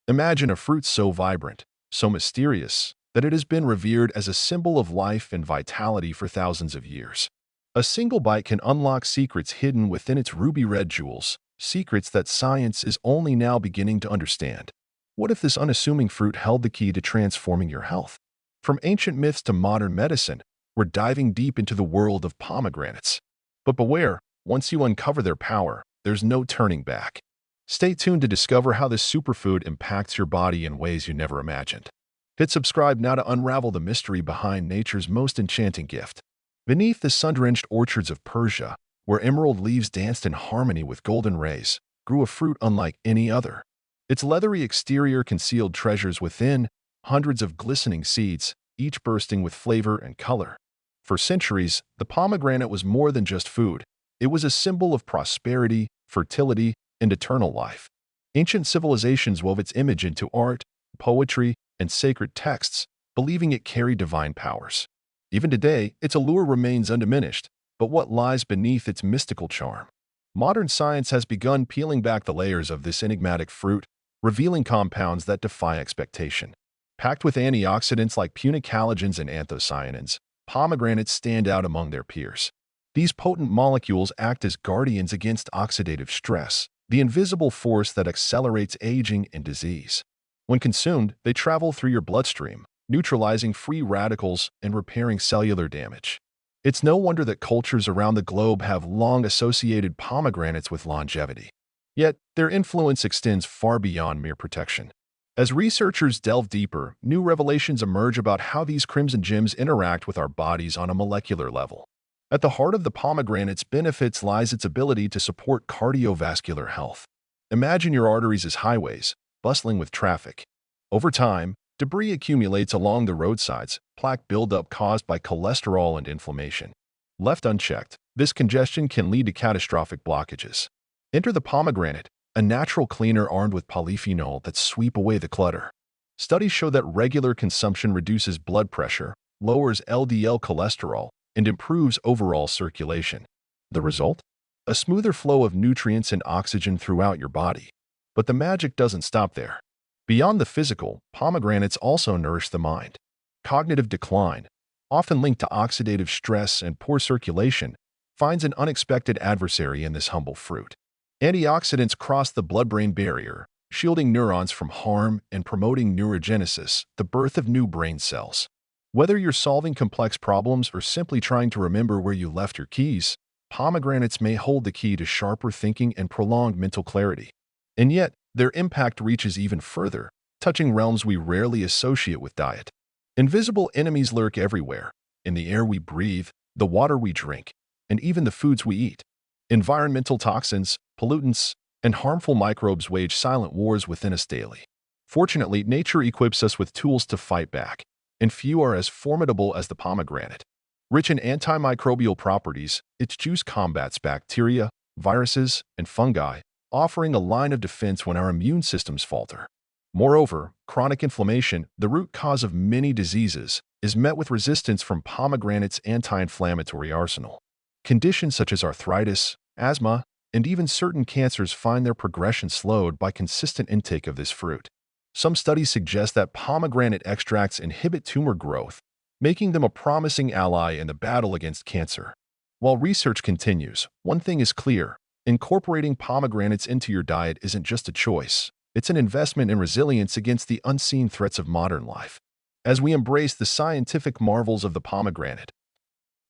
Imagine a fruit so vibrant, so mysterious, that it has been revered as a symbol of life and vitality for thousands of years. A single bite can unlock secrets hidden within its ruby-red jewels, secrets that science is only now beginning to understand. What if this unassuming fruit held the key to transforming your health? From ancient myths to modern medicine, we're diving deep into the world of pomegranates. But beware, once you uncover their power, there's no turning back. Stay tuned to discover how this superfood impacts your body in ways you never imagined. Hit subscribe now to unravel the mystery behind nature's most enchanting gift. Beneath the sun-drenched orchards of Persia, where emerald leaves danced in harmony with golden rays, grew a fruit unlike any other. Its leathery exterior concealed treasures within, hundreds of glistening seeds, each bursting with flavor and color. For centuries, the pomegranate was more than just food. It was a symbol of prosperity, fertility, and eternal life. Ancient civilizations wove its image into art, poetry, and sacred texts, believing it carried divine powers. Even today, its allure remains undiminished, but what lies beneath its mystical charm? Modern science has begun peeling back the layers of this enigmatic fruit, revealing compounds that defy expectation. Packed with antioxidants like punicalagins and anthocyanins, pomegranates stand out among their peers. These potent molecules act as guardians against oxidative stress, the invisible force that accelerates aging and disease. When consumed, they travel through your bloodstream, neutralizing free radicals and repairing cellular damage. It's no wonder that cultures around the globe have long associated pomegranates with longevity. Yet, their influence extends far beyond mere protection. As researchers delve deeper, new revelations emerge about how these crimson gems interact with our bodies on a molecular level. At the heart of the pomegranate's benefits lies its ability to support cardiovascular health. Imagine your arteries as highways, bustling with traffic. Over time, debris accumulates along the roadsides, plaque buildup caused by cholesterol and inflammation. Left unchecked, this congestion can lead to catastrophic blockages. Enter the pomegranate, a natural cleaner armed with polyphenol that sweep away the clutter. Studies show that regular consumption reduces blood pressure, lowers LDL cholesterol, and improves overall circulation. The result? A smoother flow of nutrients and oxygen throughout your body. But the magic doesn't stop there. Beyond the physical, pomegranates also nourish the mind. Cognitive decline, often linked to oxidative stress and poor circulation, finds an unexpected adversary in this humble fruit. Antioxidants cross the blood-brain barrier, shielding neurons from harm and promoting neurogenesis, the birth of new brain cells. Whether you're solving complex problems or simply trying to remember where you left your keys, pomegranates may hold the key to sharper thinking and prolonged mental clarity. And yet, their impact reaches even further, touching realms we rarely associate with diet. Invisible enemies lurk everywhere, in the air we breathe, the water we drink, and even the foods we eat. Environmental toxins, pollutants, and harmful microbes wage silent wars within us daily. Fortunately, nature equips us with tools to fight back, and few are as formidable as the pomegranate. Rich in antimicrobial properties, its juice combats bacteria, viruses, and fungi, offering a line of defense when our immune systems falter. Moreover, chronic inflammation, the root cause of many diseases, is met with resistance from pomegranate's anti-inflammatory arsenal. Conditions such as arthritis, asthma, and even certain cancers find their progression slowed by consistent intake of this fruit. Some studies suggest that pomegranate extracts inhibit tumor growth, making them a promising ally in the battle against cancer. While research continues, one thing is clear: incorporating pomegranates into your diet isn't just a choice, it's an investment in resilience against the unseen threats of modern life. As we embrace the scientific marvels of the pomegranate,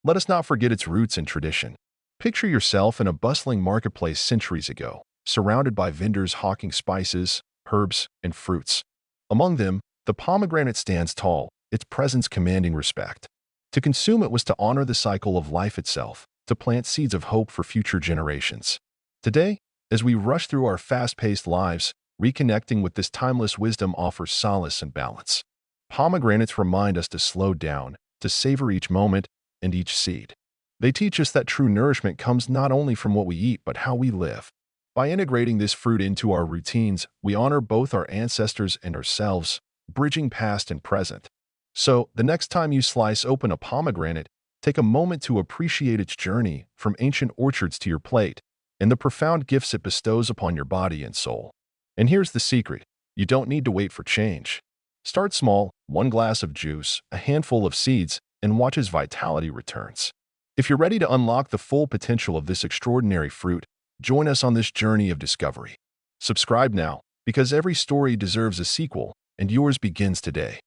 let us not forget its roots and tradition. Picture yourself in a bustling marketplace centuries ago, surrounded by vendors hawking spices, herbs, and fruits. Among them, the pomegranate stands tall, its presence commanding respect. To consume it was to honor the cycle of life itself, to plant seeds of hope for future generations. Today, as we rush through our fast-paced lives, reconnecting with this timeless wisdom offers solace and balance. Pomegranates remind us to slow down, to savor each moment and each seed. They teach us that true nourishment comes not only from what we eat but how we live. By integrating this fruit into our routines, we honor both our ancestors and ourselves, bridging past and present. So, the next time you slice open a pomegranate, take a moment to appreciate its journey from ancient orchards to your plate and the profound gifts it bestows upon your body and soul. And here's the secret: You don't need to wait for change. Start small, one glass of juice, a handful of seeds, and watch as vitality returns. If you're ready to unlock the full potential of this extraordinary fruit, join us on this journey of discovery. Subscribe now, because every story deserves a sequel, and yours begins today.